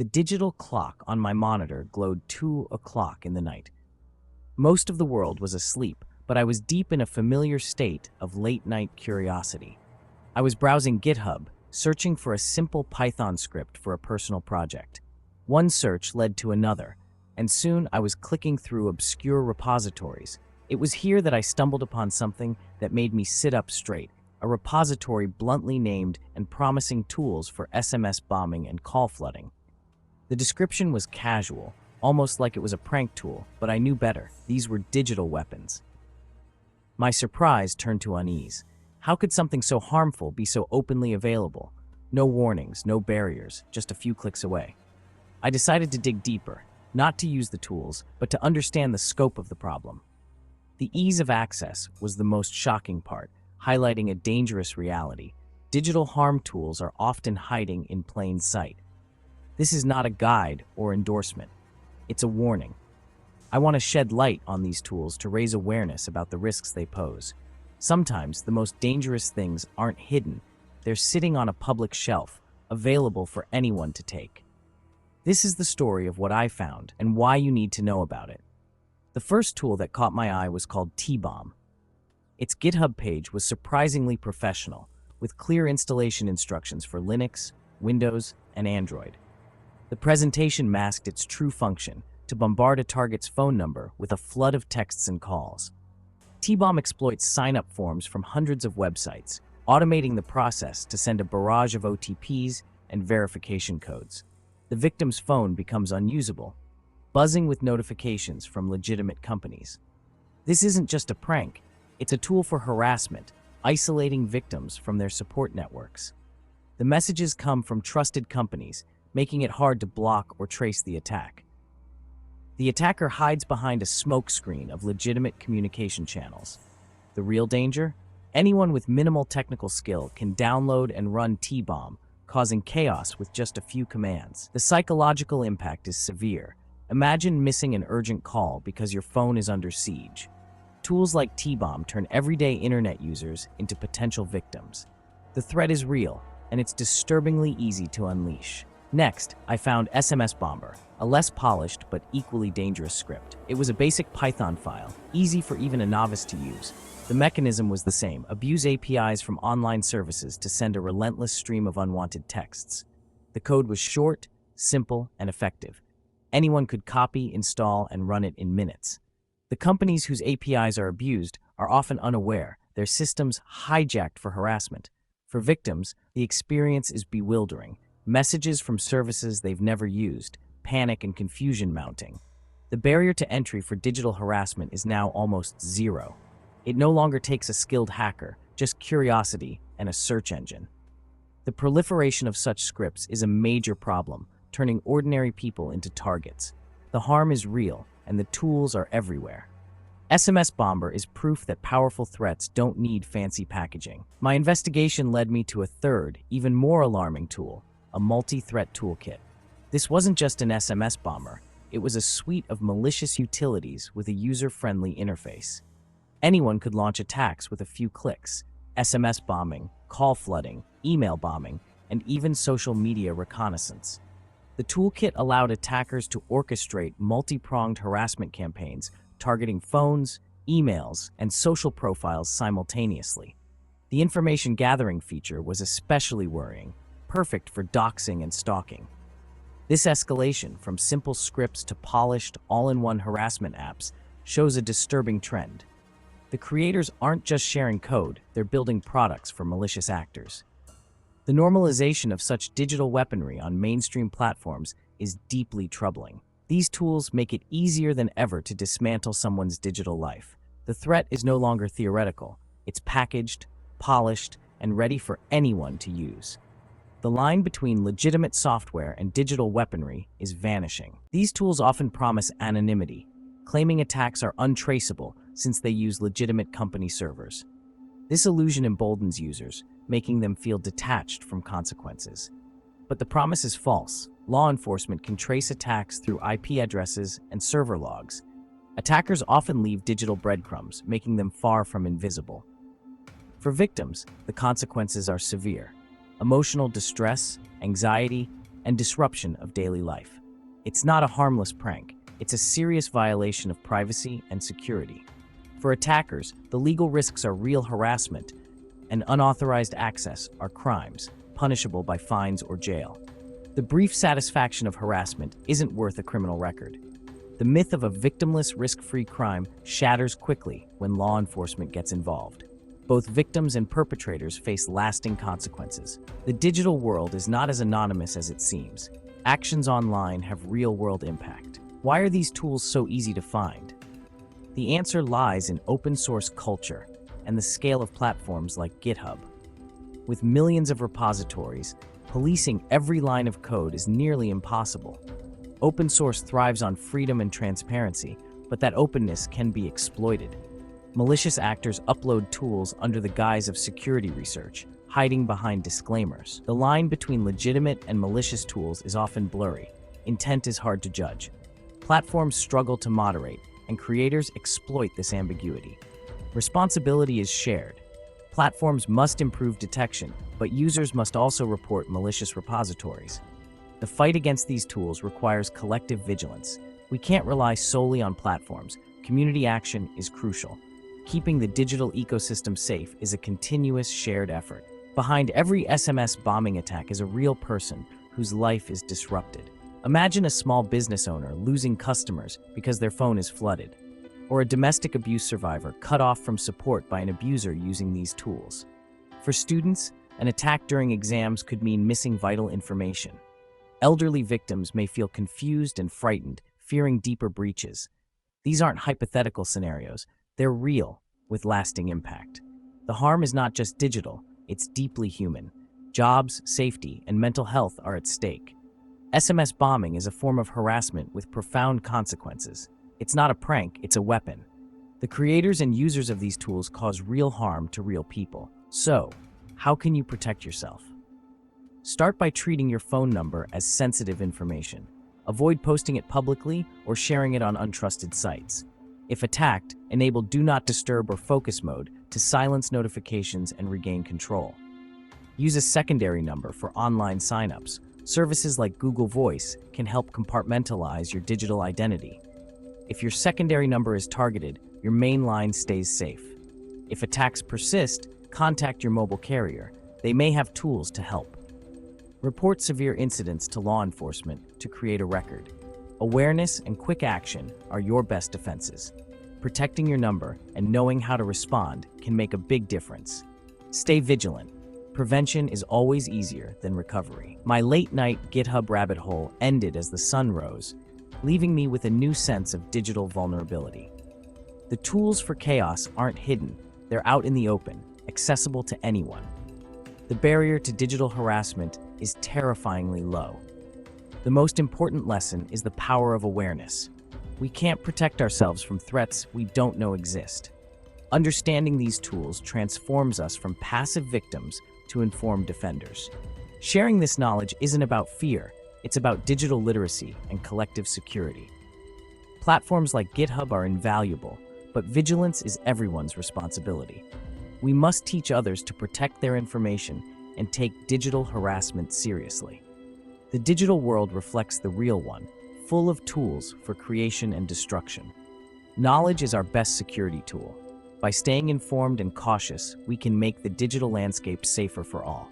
The digital clock on my monitor glowed 2 o'clock in the night. Most of the world was asleep, but I was deep in a familiar state of late-night curiosity. I was browsing GitHub, searching for a simple Python script for a personal project. One search led to another, and soon I was clicking through obscure repositories. It was here that I stumbled upon something that made me sit up straight, a repository bluntly named and promising tools for SMS bombing and call flooding. The description was casual, almost like it was a prank tool, but I knew better. These were digital weapons. My surprise turned to unease. How could something so harmful be so openly available? No warnings, no barriers, just a few clicks away. I decided to dig deeper, not to use the tools, but to understand the scope of the problem. The ease of access was the most shocking part, highlighting a dangerous reality. Digital harm tools are often hiding in plain sight. This is not a guide or endorsement. It's a warning. I want to shed light on these tools to raise awareness about the risks they pose. Sometimes the most dangerous things aren't hidden. They're sitting on a public shelf, available for anyone to take. This is the story of what I found and why you need to know about it. The first tool that caught my eye was called T-Bomb. Its GitHub page was surprisingly professional, with clear installation instructions for Linux, Windows, and Android. The presentation masked its true function, to bombard a target's phone number with a flood of texts and calls. T-Bomb exploits sign-up forms from hundreds of websites, automating the process to send a barrage of OTPs and verification codes. The victim's phone becomes unusable, buzzing with notifications from legitimate companies. This isn't just a prank, it's a tool for harassment, isolating victims from their support networks. The messages come from trusted companies, making it hard to block or trace the attack. The attacker hides behind a smokescreen of legitimate communication channels. The real danger? Anyone with minimal technical skill can download and run T-Bomb, causing chaos with just a few commands. The psychological impact is severe. Imagine missing an urgent call because your phone is under siege. Tools like T-Bomb turn everyday internet users into potential victims. The threat is real, and it's disturbingly easy to unleash. Next, I found SMS Bomber, a less polished but equally dangerous script. It was a basic Python file, easy for even a novice to use. The mechanism was the same: abuse APIs from online services to send a relentless stream of unwanted texts. The code was short, simple, and effective. Anyone could copy, install, and run it in minutes. The companies whose APIs are abused are often unaware, their systems hijacked for harassment. For victims, the experience is bewildering. Messages from services they've never used, panic and confusion mounting. The barrier to entry for digital harassment is now almost zero. It no longer takes a skilled hacker, just curiosity and a search engine. The proliferation of such scripts is a major problem, turning ordinary people into targets. The harm is real, and the tools are everywhere. SMS Bomber is proof that powerful threats don't need fancy packaging. My investigation led me to a third, even more alarming tool: a multi-threat toolkit. This wasn't just an SMS bomber, it was a suite of malicious utilities with a user-friendly interface. Anyone could launch attacks with a few clicks: SMS bombing, call flooding, email bombing, and even social media reconnaissance. The toolkit allowed attackers to orchestrate multi-pronged harassment campaigns targeting phones, emails, and social profiles simultaneously. The information gathering feature was especially worrying, perfect for doxing and stalking. This escalation from simple scripts to polished, all-in-one harassment apps shows a disturbing trend. The creators aren't just sharing code, they're building products for malicious actors. The normalization of such digital weaponry on mainstream platforms is deeply troubling. These tools make it easier than ever to dismantle someone's digital life. The threat is no longer theoretical, it's packaged, polished, and ready for anyone to use. The line between legitimate software and digital weaponry is vanishing. These tools often promise anonymity, claiming attacks are untraceable since they use legitimate company servers. This illusion emboldens users, making them feel detached from consequences. But the promise is false. Law enforcement can trace attacks through IP addresses and server logs. Attackers often leave digital breadcrumbs, making them far from invisible. For victims, the consequences are severe. Emotional distress, anxiety, and disruption of daily life. It's not a harmless prank, it's a serious violation of privacy and security. For attackers, the legal risks are real harassment, and unauthorized access are crimes, punishable by fines or jail. The brief satisfaction of harassment isn't worth a criminal record. The myth of a victimless, risk-free crime shatters quickly when law enforcement gets involved. Both victims and perpetrators face lasting consequences. The digital world is not as anonymous as it seems. Actions online have real-world impact. Why are these tools so easy to find? The answer lies in open-source culture and the scale of platforms like GitHub. With millions of repositories, policing every line of code is nearly impossible. Open source thrives on freedom and transparency, but that openness can be exploited. Malicious actors upload tools under the guise of security research, hiding behind disclaimers. The line between legitimate and malicious tools is often blurry. Intent is hard to judge. Platforms struggle to moderate, and creators exploit this ambiguity. Responsibility is shared. Platforms must improve detection, but users must also report malicious repositories. The fight against these tools requires collective vigilance. We can't rely solely on platforms. Community action is crucial. Keeping the digital ecosystem safe is a continuous shared effort. Behind every SMS bombing attack is a real person whose life is disrupted. Imagine a small business owner losing customers because their phone is flooded, or a domestic abuse survivor cut off from support by an abuser using these tools. For students, an attack during exams could mean missing vital information. Elderly victims may feel confused and frightened, fearing deeper breaches. These aren't hypothetical scenarios, they're real, with lasting impact. The harm is not just digital, it's deeply human. Jobs, safety, and mental health are at stake. SMS bombing is a form of harassment with profound consequences. It's not a prank, it's a weapon. The creators and users of these tools cause real harm to real people. So, how can you protect yourself? Start by treating your phone number as sensitive information. Avoid posting it publicly or sharing it on untrusted sites. If attacked, enable Do Not Disturb or Focus mode to silence notifications and regain control. Use a secondary number for online signups. Services like Google Voice can help compartmentalize your digital identity. If your secondary number is targeted, your main line stays safe. If attacks persist, contact your mobile carrier. They may have tools to help. Report severe incidents to law enforcement to create a record. Awareness and quick action are your best defenses. Protecting your number and knowing how to respond can make a big difference. Stay vigilant. Prevention is always easier than recovery. My late-night GitHub rabbit hole ended as the sun rose, leaving me with a new sense of digital vulnerability. The tools for chaos aren't hidden, they're out in the open, accessible to anyone. The barrier to digital harassment is terrifyingly low. The most important lesson is the power of awareness. We can't protect ourselves from threats we don't know exist. Understanding these tools transforms us from passive victims to informed defenders. Sharing this knowledge isn't about fear, it's about digital literacy and collective security. Platforms like GitHub are invaluable, but vigilance is everyone's responsibility. We must teach others to protect their information and take digital harassment seriously. The digital world reflects the real one, full of tools for creation and destruction. Knowledge is our best security tool. By staying informed and cautious, we can make the digital landscape safer for all.